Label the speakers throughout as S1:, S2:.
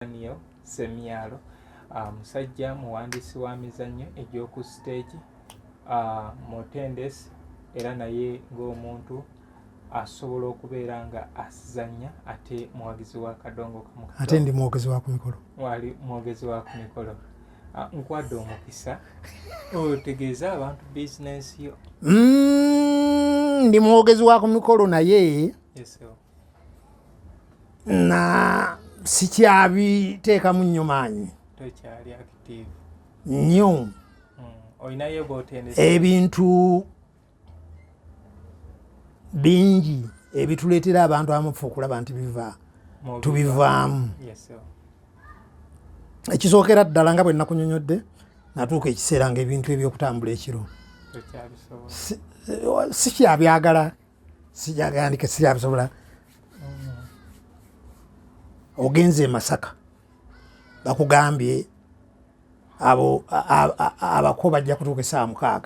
S1: Daniel Semialo musajja muwandiisi wa mizannyo egy'oku stage mutendesi era naye ng'omuntu asobola okubeera nga azannya ate muwagizi wa kadongo kamukolo
S2: ate ndi mwogezi wa ku mikolo
S1: wali mwogezi wa ku mikolo nkwadde omukisa otegeeza abantu bizinensi yo
S2: ndi mwogezi wa ku mikolo naye
S1: yes,
S2: na sikyabiteekamu nnyo maanyi
S1: tokyali active
S2: nnyo
S1: olinayo bw'otendesa
S2: ebintu bingi ebituleetera abantu amufu okulaba nti tubivaamu ekisookera ddala nga bwe nakunyonyodde natuuka ekiseera nga ebintu ebyokutambula ekiro sikyabyagala sikyagandike sikyabisobola ogenze e Masaka bakugambye abo abako bajja kutuuka essaawa 6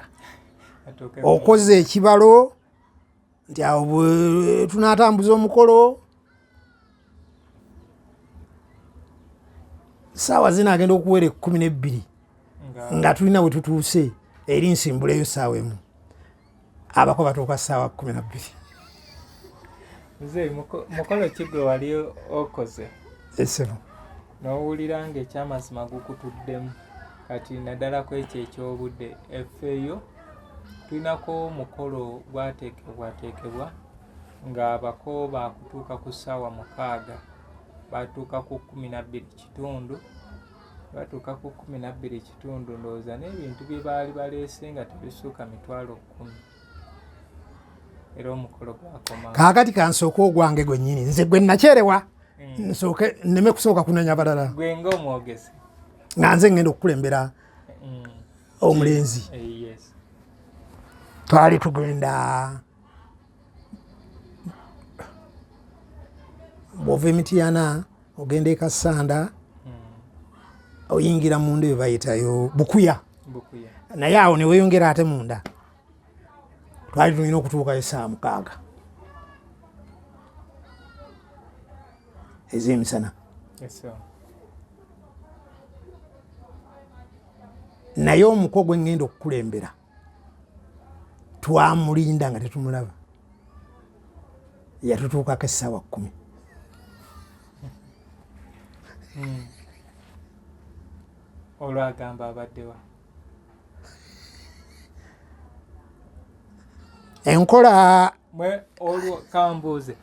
S2: okoze ekibalo nti awo bwe tunaatambuza omukolo ssaawa zinaagenda okuwera 12 nga tulina bwe tutuuse eri nsimbuleyo ssaawa emu abako batuuka ssaawa 12.
S1: Nze mukolo ki gwe wali okoze
S2: esebo
S1: n'owulira ng'ekyamazima gukutuddemu kati naddala ku ekyo ekyobudde effeeyo tulinako omukolo gwateekebwa ng'abako baakutuuka ku ssaawa 6 batuuka ku 12:00 batuuka ku 12:00 ndowooza n'ebintu bye baali baleese nga tebisuuka 10,000 era omukolo gwakoma
S2: kaakati kansooka ogwange gwennyini nze gwe nakyerewa nsooke nneme kusooka kunenya balala
S1: gwe ng'omwogezi
S2: nga nze ngenda okukulembera omulenzi
S1: yes.
S2: twali tugenda bw'ova Emityana ogenda e Kasanda oyingira munda bye bayitayo Bukuya naye awo ne weeyongera ate munda twali tulina okutuukayo essaawa 6 ez'emisana. Naye omuko gwe ngenda okukulembera twamulinda nga tetumulaba yatutuukako essaawa 10.
S1: olwagamba abaddewa
S2: enkola
S1: olwo kambuuze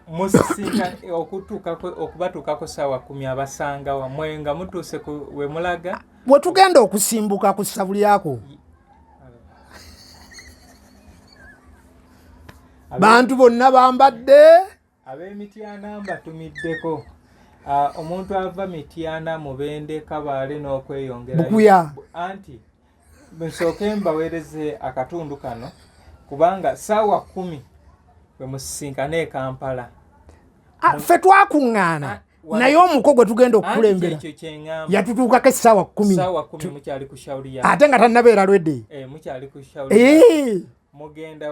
S1: musisinga okubatuukako ssaawa 10 abasangawa mwe nga mutuuse we mulaga
S2: bwe tugenda okusimbuka ku sabulyako bantu bonna bambadde
S1: ab'Emityana mbatumiddeko omuntu ava Mityana Mubende Kabaale n'okweyongera
S2: Bukuya
S1: anti nsooke mbaweereze akatundu kano kubanga ssaawa 10 bwe musisinkana e Kampala
S2: ffe twakuŋŋaana naye omuko gwe tugenda okukulembera yatutuukako essaawa 10
S1: mukyali ku shawuli
S2: ate nga tannabeera lwedde
S1: mukyali ku shawuli mugenda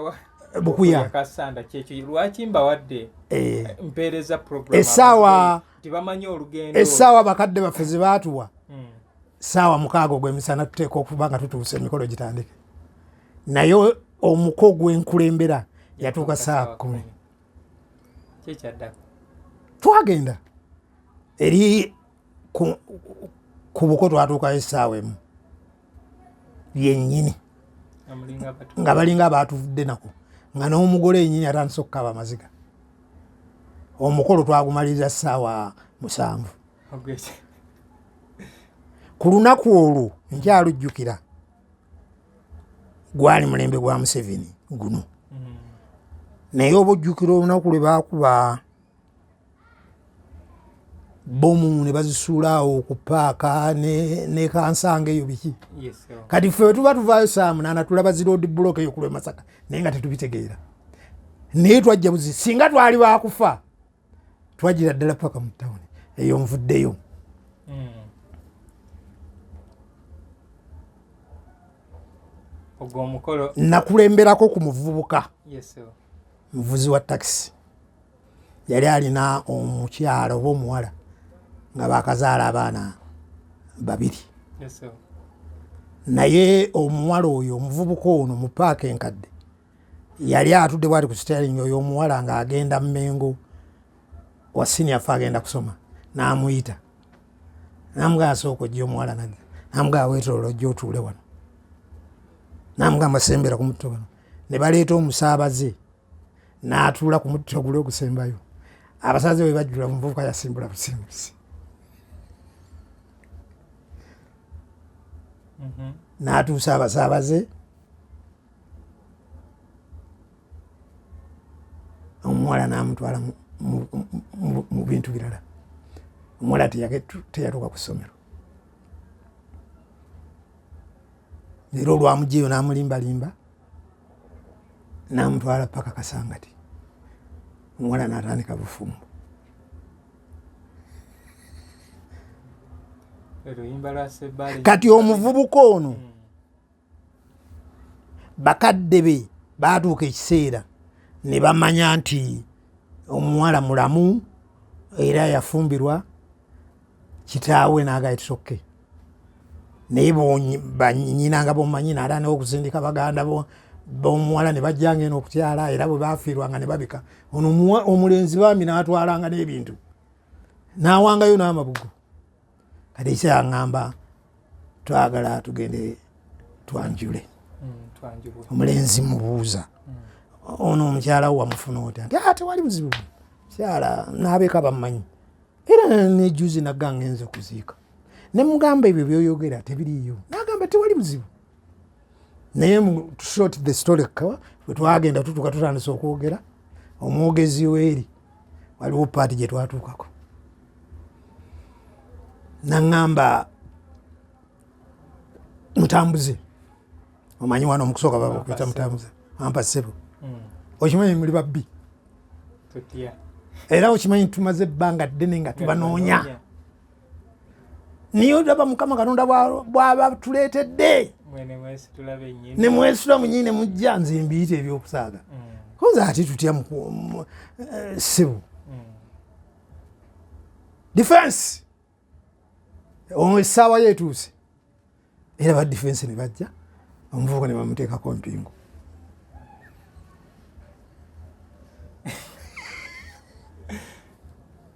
S2: Bukuya
S1: Kasanda kyekyo lwaki mbawadde mpeereza program
S2: essaawa
S1: tibamanyi olugendo
S2: essaawa bakadde baffe ze baatuwa ssaawa 6 ogw'emisana tuteeka okuba nga tutuuse emikolo gitandike naye omuko gwenkulembera yatuuka ssaawa 10
S1: kyekyaddako
S2: twagenda eri ku buko twatuukayo essaawa emu yennyini nga balinga abaatuvudde nako nga n'omugole yennyini atandise okukaaba amaziga omukolo twagumaliriza ssaawa 7 ku lunaku olwo nkyalujjukira gwali mulembe gwa Museveni guno naye oba ojjukira olunaku lwe baakuba bomu ne bazisuula awo ku paaka ne Kansanga eyo biki kati ffe bwe tuba tuvaayo ssaawa 8 tulaba zi road block eyo ku lw'e Masaka naye nga tetubitegeera naye twajja buzi singa twali baakufa twagira ddala paka mu ttawuni eyo nvuddeyo
S1: ogwo omukolo
S2: nakulemberako ku muvubuka muvuzi wa takisi yali alina omukyala oba omuwala nga bakazaala abaana babiri.
S1: Yes, sir.
S2: Naye omuwala oyo omuvubuka ono mu paaka enkadde yali atudde bwati ku sitaringi oyo omuwala ng'agenda Mmengo wa senior fe agenda kusoma n'amuyita n'amugamba sooka ojja omuwala najja n'amugamba weetolola ojja otuule wano n'amugamba sembera ku mutto wano ne baleeta omusaabaze n'atuula ku mutto guli ogusembayo abasaze bwe bajjula omuvubuka yasimbula busimbusi n'atuusa abasaabaze omuwala n'amutwala mu bintu birala. Omuwala teyatuuka ku ssomero. Leero olwamugyeyo n'amulimbalimba n'amutwala paka Kasangati. Omuwala n'atandika bufumbo. Kati omuvubuka ono bakadde be baatuuka ekiseera ne bamanya nti omuwala mulamu era yafumbirwa kitaawe n'agaya tusokke naye banyina nga bomumanyi naala n'okusindika baganda b'omuwala ne bajjanga eno okutyala era bwe baafiirwanga ne babika ono omulenzi baami n'atwalanga n'ebintu n'awangayo n'amabugo. Kati ekiseera aŋŋamba twagala tugende twanjule. Omulenzi mubuuza ono omukyala wo wamufuna otya nti tewali buzibu mukyala n'abeeka bamumanyi era nejuzi nagga ngenze okuziika ne mugamba ebyo byoyogera tebiriiyo n'agamba tewali buzibu naye to short the story bwe twagenda tutuuka tutandisa okwogera omwogezi weeri waliwo paati gye twatuukako naŋŋamba mutambuze omanyi wano omukusooka babakwita mutambuze ampa ssebo okimanyi muli babbi era okimanyi tumaze ebbanga ddene nga tubanoonya niyo olaba Mukama Katonda bw'aba tuleetedde ne mwesitula munyini ne mujja nze mbiyita ebyokusaaga koza ati tutya ssebo defense essaawa yeetuuse era ba defense ne bajja omuvubuka ne bamuteekako mpingu.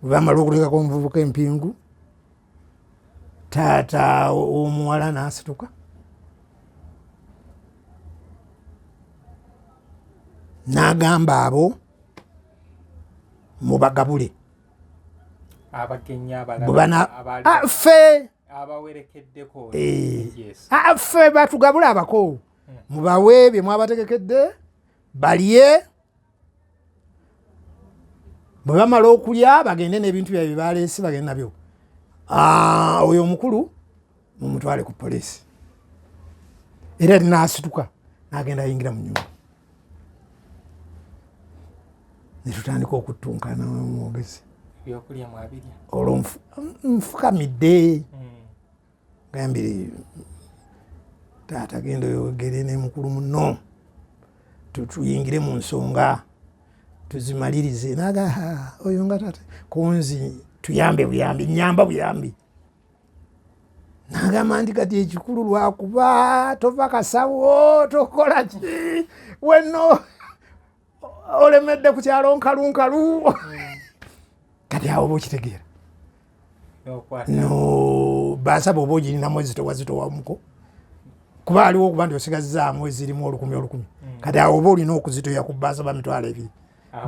S2: Bwe bamala okuteekako omuvubuka empingu taata omuwala n'asituka n'agamba abo mubagabule ffe batugabula abako mubawe bye mwabategekedde balye bwe bamala okulya bagende n'ebintu byabwe baleese bagende nabyo oyo omukulu mumutwale ku poliisi era n'asituka n'agenda ayingira mu nyumba ne tutandika okutunkana n'omwogezi olwo nfukamidde gambire taata genda oyogere ne mukulu muno tuyingire mu nsonga tuzimalirize naga oyo nga taata konzi tuyambe buyambi nyamba buyambi nagamba nti kati ekikulu lwakuba tova kasawo tokola ki wenno olemedde ku kyalo nkalunkalu kati awo bokitegeera no basaba oba ogirina mwezi towazitowamuko kuba aliwo okuba nti osigazzaamu ezirimu 10,000 kati awo oba olina okuzitoya ku basaba mitwalo ebiri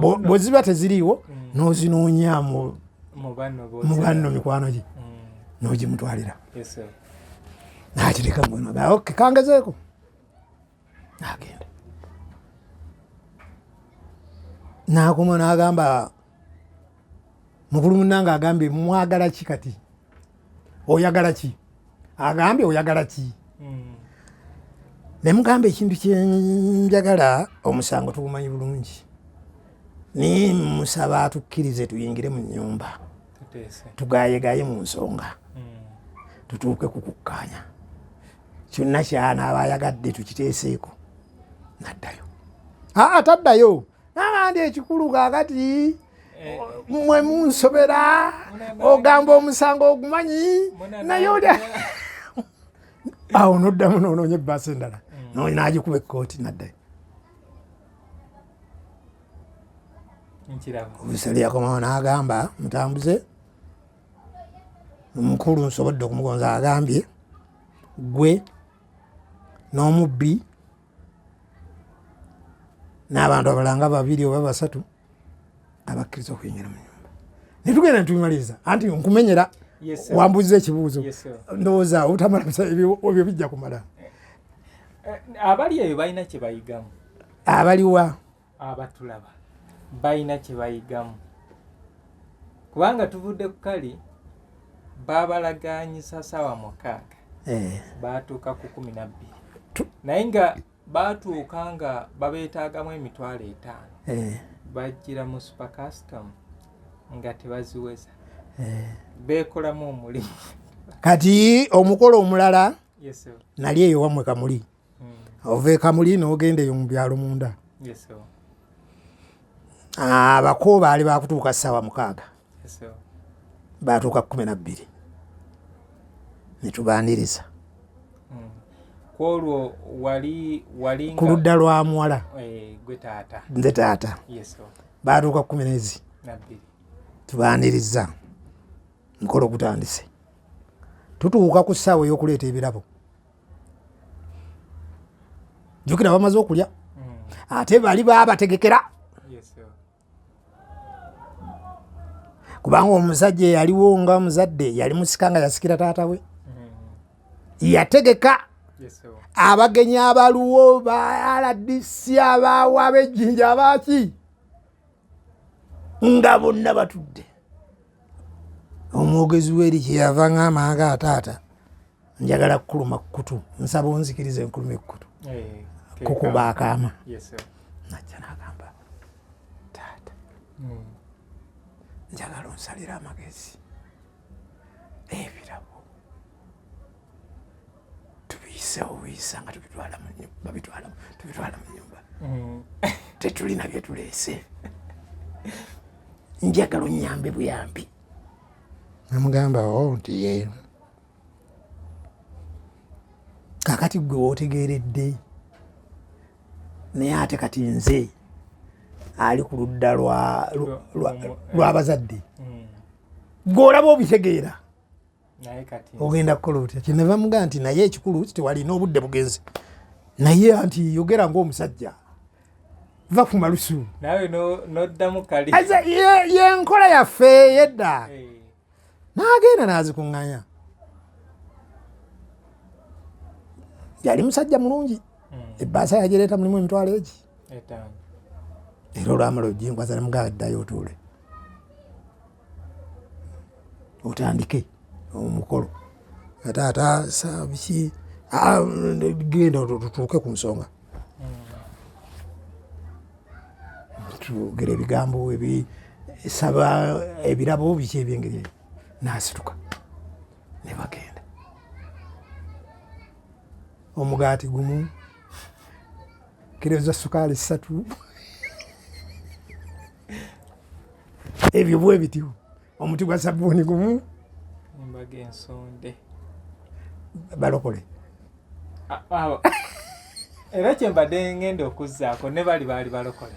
S2: bwe ziba teziriiwo n'ozinoonya mu banno mikwano gye n'ogimutwalira n'akireka mwenaga kangezeeko n'agenda n'akoma n'agamba mukulu munnange agambye mwagala ki kati oyagala ki agambye oyagala ki ne mugamba ekintu kyenjagala omusango tugumanyi bulungi naye musaba atukkirize tuyingire mu nnyumba tugayegaye mu nsonga tutuuke ku kukkaanya kyonna kyanaaba ayagadde tukiteeseeko n'addayo taddayo n'abandi ekikulu kaakati mwe munsobera ogamba omusango ogumanyi naye oli awo noddamu noonoonya ebbaasa endala nagikuba ekkooti naddayo obisali yakomawo n'agamba mutambuze omukulu nsobodde okumugonza agambye gwe n'omubbi n'abantu abalanga babiri oba basatu abakkiriza okuyingira mu nyumba netugenda netubimaliriza anti nkumenyera wambuziza ekibuuzo ndowooza obutamala ebyo bijja kumala
S1: abali eyo balina kye bayigamu
S2: abaliwa
S1: abatulaba balina kye bayigamu kubanga tuvudde ku kali babalaganyisa ssaawa 6 baatuuka ku 12 naye nga baatuuka nga babeetaagamu emitwalo 5 bajjira mu super custom nga tebaziweza beekolamu omulimu
S2: kati omukolo omulala nali eyo wamwe Kamuli ova ekamuli n'ogenda eyo mu byalo munda abako baali bakutuuka ssaawa 6 baatuuka 12 netubaaniriza
S1: kwolwo wali
S2: ku ludda lwa muwala
S1: gwe taata
S2: nze taata baatuuka 12 tubaaniriza mukolo gutandise tutuuka ku ssaawa ey'okuleeta ebirabo jjukira bamaze okulya ate bali babategekera kubanga omusajja eyaliwo nga muzadde yali musika nga yasikira taata we yategeka abagenyi abaluwo ba RDC abawa ab'ejjinja abaaki nga bonna batudde omwogezi w'eri kyeyava ng'amanga ataata njagala kukuluma kukutu nsaba onzikirize enkuluma ekkutu kukuba akaama najja n'agamba taata njagala onsalira amagezi ebirabo tubiyisewo buyisa nga tubitwala mu nyumba tetulina bye tuleese njagala onyambe buyambi namugamba nti ye kakati gwe wootegeeredde naye ate kati nze ali ku ludda lw'abazadde gw'olaba obitegeera ogenda kukola otya kyenava mugaa nti naye ekikulu tewalina obudde bugenze naye anti yogera ng'omusajja va ku malusu
S1: nawe noddamu kali
S2: yenkola yaffe yedda n'agenda n'azikuŋŋanya yali musajja mulungi ebbaasa yagireeta mulimu emitwalo egi era olwamala oginkwaza nemugaa ddayo otuule otandike omukolo taata sabiki genda tutuuke ku nsonga tugera ebigambo ebisaba ebirabo biki ebyengeri eyo n'asituka ne bagenda omugaati gumu kiro za sukaali 3 ebyo bwe bityo omuti gwa sabbuuni gumu
S1: embaga ensonde
S2: balokole
S1: era kyembadde ngenda okuzzaako ne baali balokole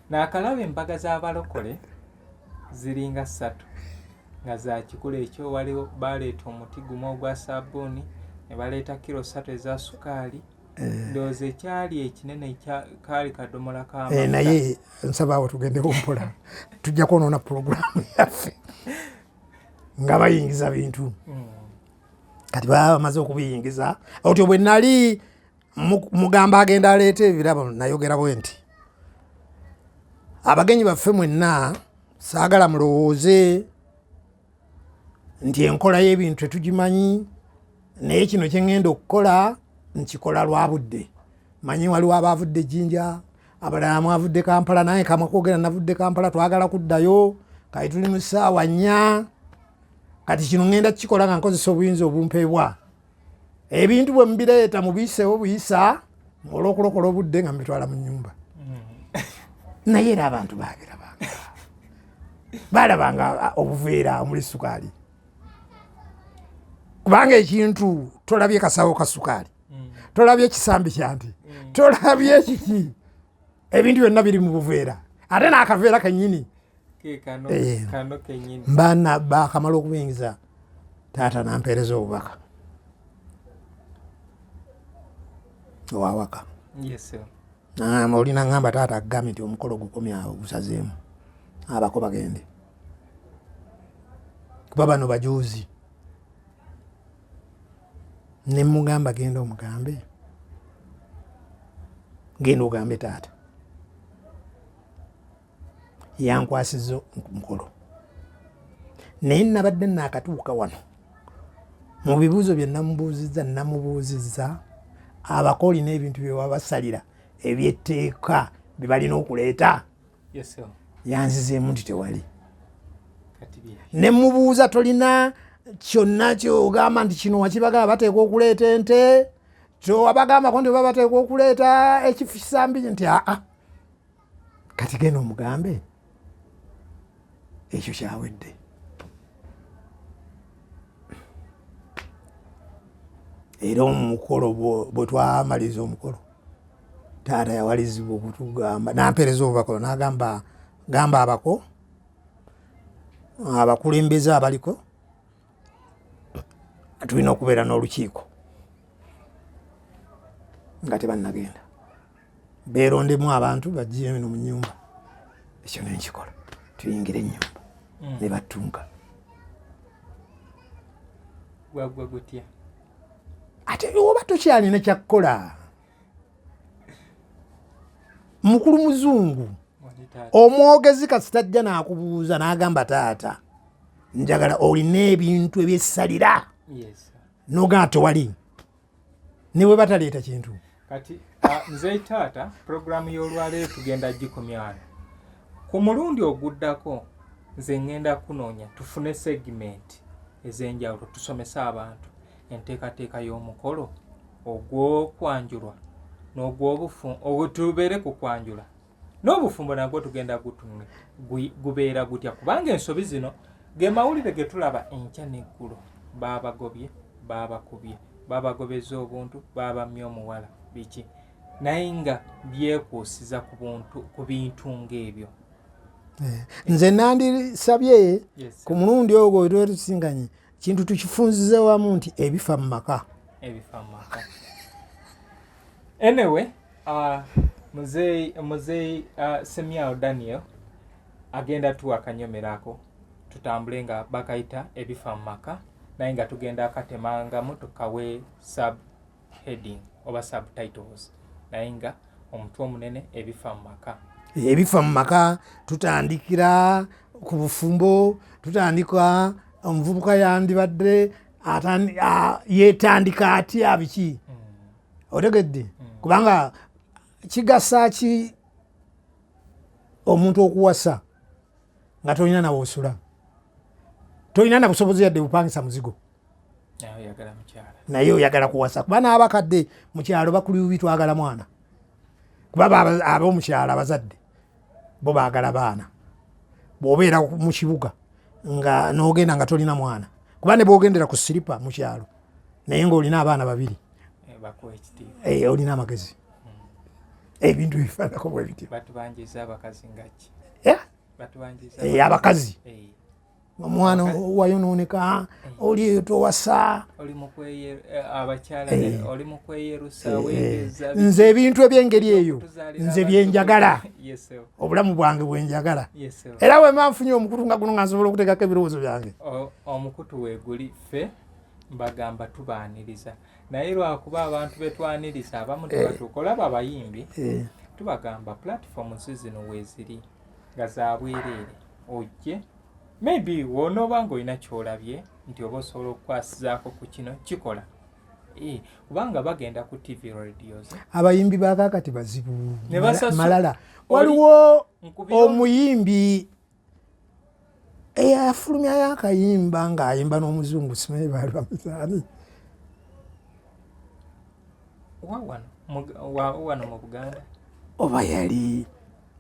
S1: n'akalaba embaga z'abalokole ziringa 3 nga za kikula ekyo waliwo baleeta omuti gumu ogwa sabbuuni ne baleeta kiro 3 eza sukaali ndowooza ekyali ekinene kaali kadomola k'amata
S2: naye nsaba awo tugendeko mpola tujja kwonoona puroguramu yaffe nga bayingiza bintu kati baba bamaze okubiyingiza otyo bwe nali mugamba agenda aleeta ebirabo nayogera bwe nti abagenyi baffe mwenna saagala mulowooze nti enkola y'ebintu tetugimanyi naye kino kyengenda okukola nkikola lwa budde manyi waliwo abaavudde Jinja abalala mwavudde Kampala naye kamwe kwogera navudde Kampala twagala kuddayo kati tuli mu ssaawa 4 kati kino ngenda kikola nga nkozesa obuyinza obumpeebwa ebintu bwe mubireeta mubiyiseewo buyisa olw'okulokola obudde nga mbitwala mu nnyumba naye era abantu baabirabanga balabanga obuveera omuli sukaali kubanga ekintu tolabye kasawo ka sukaali tolabye ekisambi kyanti tolabye ekiki ebintu byonna biri mu buveera ate n'akaveera kennyini mbaana bakamala okubingiza taata nampeereza obubaka owawaka olina ngamba taata agambye nti omukolo gukomye awo gusazeemu abako bagende kuba bano bajuuzi ne mugamba genda omugambe genda ogambe taata yankwasiza omukolo naye nabadde naakatuuka wano mu bibuuzo bye namubuuzizza abakoli n'ebintu bye wabasalira ebyetteeka bye balina okuleeta yanzizeemu nti tewali ne mubuuza tolina kyonna kyogamba nti kino wakibagamba bateekwa okuleeta ente kyowabagambako nti oba bateekwa okuleeta ekisambi nti aa kati genda omugambe ekyo kyawedde era omukolo bwe twamaliza omukolo taata yawalizibwa okutugamba nampeereza obubakolo nagamba gamba abako abakulembeze abaliko tulina okubeera n'olukiiko nga tebannagenda beerondemu abantu bajje eno mu nnyumba ekyo nenkikola tuyingire ennyumba ne battunka
S1: gwagwa gutya
S2: ate oba tokyalina kyakkola mukulu muzungu omwogezi kasitajja n'akubuuza n'agamba taata njagala olina ebintu ebyessalira nogamba tewali ne bwe bataleeta kintu
S1: kati nze taata puroguramu y'olwaleero tugenda gikomyano ku mulundi oguddako nze ngenda kunoonya tufune segimenti ez'enjawulo tusomese abantu enteekateeka y'omukolo ogw'okwanjulwa n'ogw'obufumbo tubeere ku kwanjula n'obufumbo nagwo tugenda gutunule gubeera gutya kubanga ensobi zino ge mawulire ge tulaba enkya n'eggulo baabagobye baabakubye baabagobeza obuntu baabamye omuwala biki naye nga byekuusiza ku bintu ng'ebyo
S2: nze nandisabye ku mulundi ogwo wetwetusinganye kintu tukifunzize wamu nti ebifa mu maka
S1: anyway muzeeyi Semyao Daniel agenda tuwa akanyomerako tutambule nga bakayita ebifa mu maka naye nga tugenda akatemangamu tukawe sub heading oba subtitles naye nga omutwe omunene ebifa mu maka
S2: ebifa mu maka tutandikira ku bufumbo tutandika omuvubuka yandibadde yeetandika atya biki otegedde kubanga kigasa ki omuntu okuwasa nga tolina nawe osula tolina na busobozi yadde bupangisa muzigo naye oyagala kuwasa kuba n'abakadde mu kyalo bakulibubi twagala mwana kuba ab'omukyalo abazadde bo baagala baana bw'obeera mu kibuga nga n'ogenda nga tolina mwana kuba ne bw'ogendera ku siripa mu kyalo naye ng'olina abaana babiri olina amagezi ebintu bifaanako bwe bityo abakazi omwana wayonooneka oli towasa nze ebintu ebyengeri eyo nze byenjagala obulamu bwange bwenjagala era wema nfunye omukutu nga guno nga nsobola okuteekako ebirowoozo byange
S1: omukutu weeguli ffe mbagamba tubaaniriza naye lwakuba abantu betwaniriza abamu tebatuuka olaba abayimbi tubagamba platforms zino weeziri nga zabwereere ojje maybe wonooba ng'olina kyolabye nti oba osobola okukwasizaako ku kino kikola kubanga bagenda ku TV radios
S2: abayimbi bakakati bazibu malala waliwo omuyimbi eyafulumyayo akayimba ng'ayimba n'omuzungu simanyi baali bamuzaani
S1: wano mu Buganda
S2: oba yali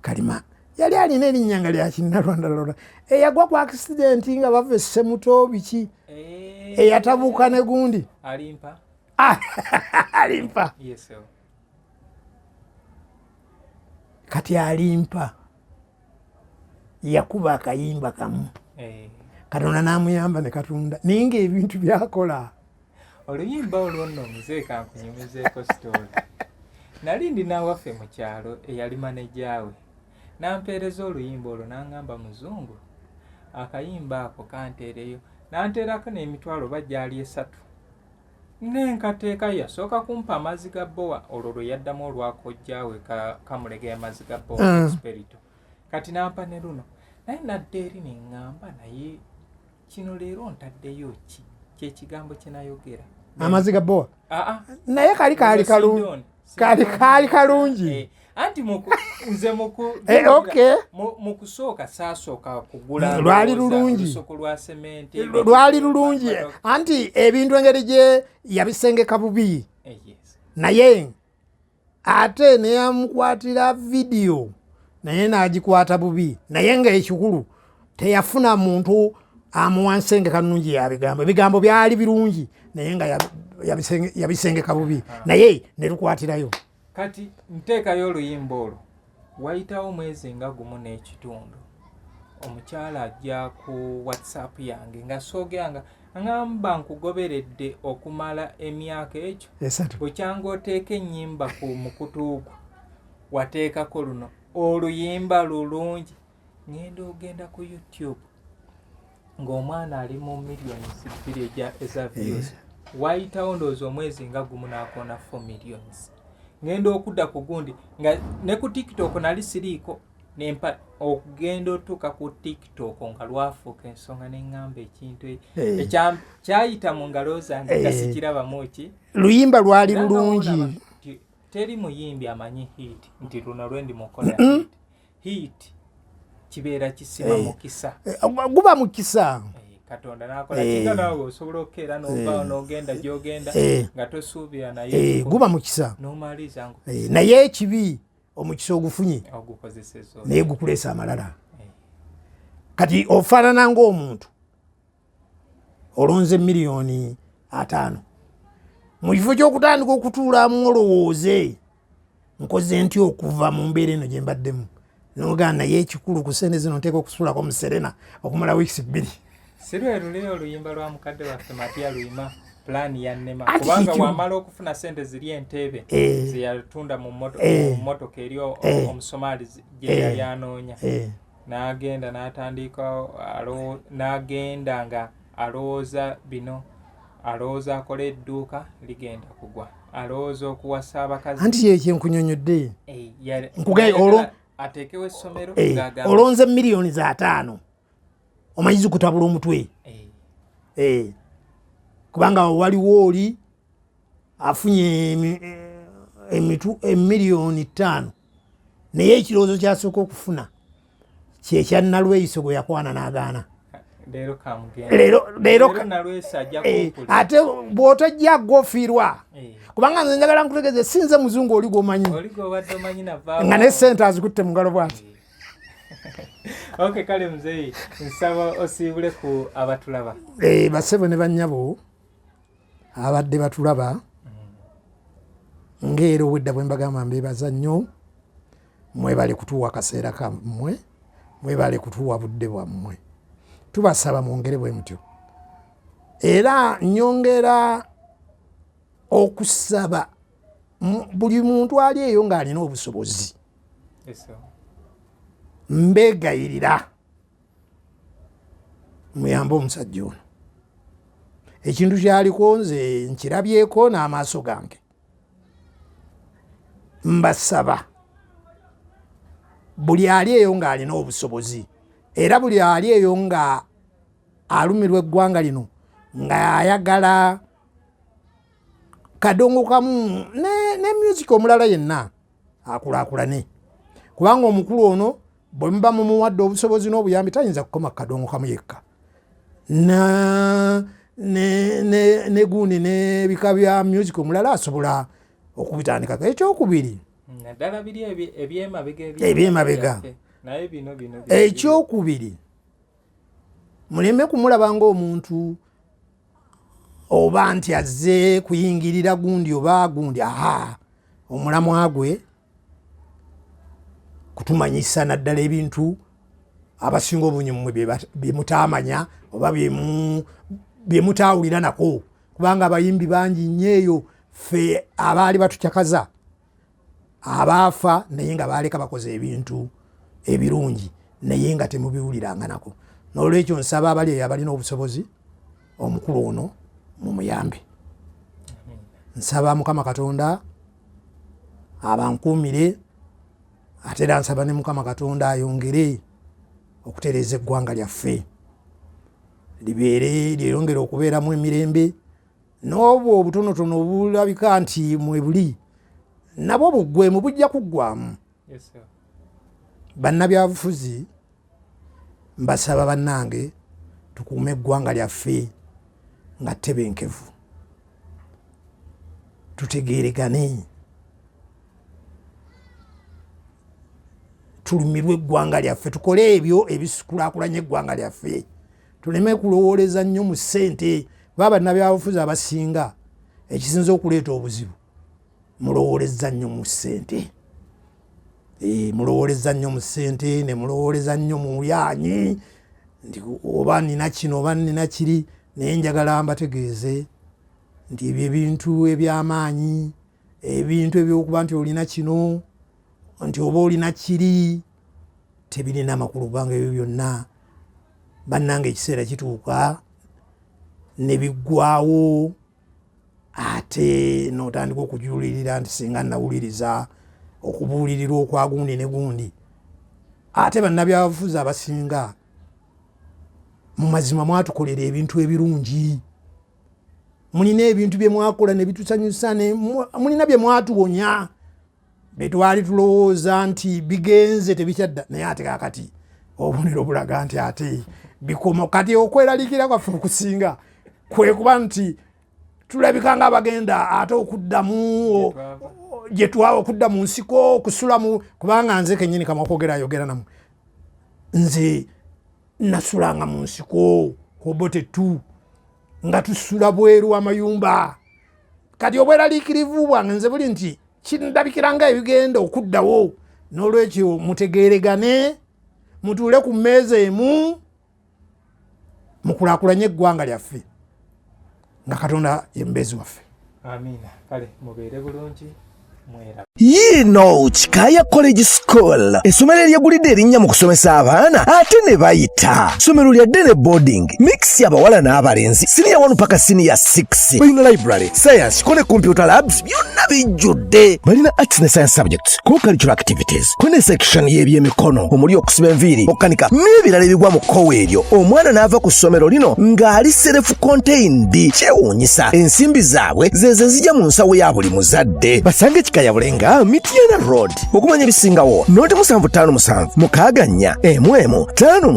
S2: kalima yali alina erinnya nga lya Kinnalwanda eyagwa ku accident nga bava e Ssemuto biki eyatabuuka ne gundi alimpa kati alimpa yakuba akayimba kamu Katonda n'amuyamba ne katunda ninga ebintu byakola
S1: oluyimba olwo nno muzee kankunyumizeeko story nali ndina waffe mu kyalo eyali manejaawe nampeereza oluyimba olwo n'aŋŋamba muzungu akayimba ako kanteereyo nanteerako n'emitwalo bajjaali 3 nenkateeka yasooka kumpa amazzi ga bbowa olwo lwe yaddamu olwakojjaawe kamulegera amazzi ga bbowa espirito kati nampa ne luno naye nadde eri neŋŋamba naye kino leero ntaddeyo ki kyekigambo kye nayogera
S2: amazzi ga bbowa naye kaali kalungi
S1: anti nze mukusooka saasooka kugula
S2: lwali lulungi
S1: olusuku lwa sementi
S2: lwali lulungi anti ebintu engeri gye yabisengeka bubi naye ate neyamukwatira vidiyo naye n'agikwata bubi naye nga ekikulu teyafuna muntu amuwa nsengeka nnungi yabigambo ebigambo byali birungi naye nga yabisengeka bubi naye nelukwatirayo
S1: kati nteekayo oluyimba olwo wayitawo mwezi nga gumu n'ekitundu omukyala ajja ku WhatsApp yange nga soogera aŋŋamba nkugoberedde okumala emyaka ekyo bukyanga oteeka ennyimba ku mukutu gwo wateekako luno oluyimba lulungi ngenda ogenda ku YouTube ng'omwana ali mu millions 2 eza views wayitawo ndowooza omwezi nga gumu n'akoona 4 millions ngenda okudda ku gundi nga ne ku TikTok nali siriiko nempa okugenda otuuka ku TikTok nga lwafuuka ensonga neŋŋamba ekintu kyayita mu ngalo zange nga sikirabamu ki
S2: luyimba lwali lulungi
S1: teri muyimbi amanyi hit nti luno lwendi mukola hit kibeera kisima mukisa
S2: guba mukisa
S1: Katonda nakola kinga nawe osobola okkeera n'ovaawo n'ogenda gy'ogenda nga tosuubira naye
S2: guba mukisa
S1: n'omaliza
S2: naye ekibi omukisa ogufunye
S1: ogukozesezza
S2: naye gukuleesa amalala kati ofaanana ng'omuntu olonze miliyoni 5 mu kifo ky'okutandika okutuulamu olowooze nkoze ntya okuva mu mbeera eno gye mbaddemu n'ogaa naye ekikulu ku sente zino nteeka okusuulako mu Serena okumala wiiki 2
S1: sirwerule oluyimba lwa mukadde waffe Matiya Luyima pulaani ya nnema kubanga wamala okufuna sente ziri entebe zeyatunda mu mmotoka eri omusomaali gye yali anoonya n'agenda n'atandika n'agenda nga alowooza bino alowooza akola edduuka ligenda kugwa alowooza okuwasa abakazi
S2: anti yekyenkunyonyodde
S1: ateekewo essomero
S2: olonze miliyoni 5 omanyizi kutabula omutwe kubanga waliwo oli afunye miliyoni 5 naye ekirowoozo kyasooka okufuna kyekya Nalweyiso gwe yakwana n'agaana leero ate bw'otojja gwofiirwa kubanga nze njagala nkutegeeze sinze muzungu oli gwomanyi nga ne sente azikutte mu ngalo bwati
S1: Okay, kale mzee nsaba osiibule ku abatulaba
S2: basebo ne bannyabo abadde batulaba ng'era obwedda bwe mbagamba mbeebaza nnyo mwebale kutuwa akaseera kammwe mwebale kutuwa budde bwammwe tubasaba mwongere bwe mutyo era nyongera okusaba buli muntu ali eyo ng'alina obusobozi mbegayirira muyambe omusajja ono ekintu kyaliko nze nkirabyeko n'amaaso gange mbasaba buli ali eyo ng'alina obusobozi era buli ali eyo nga alumirwa eggwanga lino ng'ayagala kadongo kamu ne music omulala yenna akulaakulane kubanga omukulu ono bwe muba mumuwadde obusobozi n'obuyambi tayinza kukoma kadongo kamu yekka ne gundi n'ebika bya music omulala asobola okubitandikako ekyokubiri
S1: naddala biri ebyemabega naye bino
S2: ekyokubiri muleme kumulaba ng'omuntu oba nti azze kuyingirira gundi oba gundi omulamwa gwe kutumanyisa naddala ebintu abasinga obungi mmwe bye mutaamanya oba bye mutaawulira nako kubanga abayimbi bangi nnyo eyo ffe abaali batukyakaza abaafa naye nga baaleka bakoze ebintu ebirungi naye nga temubiwuliranga nako n'olwekyo nsaba abali eyo abalina obusobozi omukulu ono mumuyambe nsaba Mukama Katonda abankuumire ate era nsaba ne Mukama Katonda ayongere okutereeza eggwanga lyaffe libeere lyeyongere okubeeramu emirembe n'obwo obutonotono obulabika nti mwe buli nabwo buggwemu bujja kuggwamu. Bannabyabufuzi mbasaba bannange tukuume eggwanga lyaffe nga ttebenkevu tutegeeregane tulumirwe eggwanga lyaffe tukole ebyo ebisikulaakulanya eggwanga lyaffe tuleme kulowooleza nnyo mu ssente kuba bannabyabufuzi abasinga ekisinza okuleeta obuzibu mulowooleza nnyo mu ssente mulowooleza nnyo mu ssente ne mulowooleza nnyo mu byanyi nti oba nina kino oba nina kiri naye njagala mbategeeze nti ebyo ebintu eby'amaanyi ebintu ebyokuba nti olina kino nti oba olina kiri tebirina makulu kubanga ebyo byonna bannange ekiseera kituuka ne biggwaawo ate n'otandika okujulirira nti singa nawuliriza okubuulirirwa okwa gundi ne gundi ate bannabyabufuzi abasinga mu mazima mwatukolera ebintu ebirungi mulina ebintu bye mwakola ne bitusanyusa mulina bye mwatuwonya betwali tulowooza nti bigenze tebikyadda naye ate kakati obubonero bulaga nti ate bikoma kati okweralikira kwaffe okusinga kwe kuba nti tulabika nga abagenda ate okuddamu gye twaba okudda mu nsiko okusulamu kubanga nze kennyini kama okwogera namu nze nasulanga mu nsiko kobotetu nga tusula bweru amayumba kati obweraliikirivu bwange nze buli nti kindabikiranga ebigenda okuddawo n'olwekyo mutegeeregane mutuule ku mmeeza emu mukulaakulanye eggwanga lyaffe nga Katonda ye mubeezi waffe.
S1: Amiina. Kale mubeere bulungi.
S3: Yino Kikaya College School essomero eryegulidde erinnya mu kusomesa abaana ate ne bayita ssomero lya ddene boarding mix y'abawala n'abalenzi senior 1 paka senior 6 balina library science ko ne computer labs byonna bijjudde balina arts ne science subjects co-curricular activities ko ne section y'ebyemikono omuli okusiba enviiri okukanika n'ebirala ebigwa mu kkowe eryo omwana n'ava ku ssomero lino ng'ali self contained kyewuunyisa ensimbi zaabwe zeze zijja mu nsawo ya buli muzadde basange Kikaya Bulenga Mityana Road okumanya ebisingawo noti 757 mukaaga 4 mm 5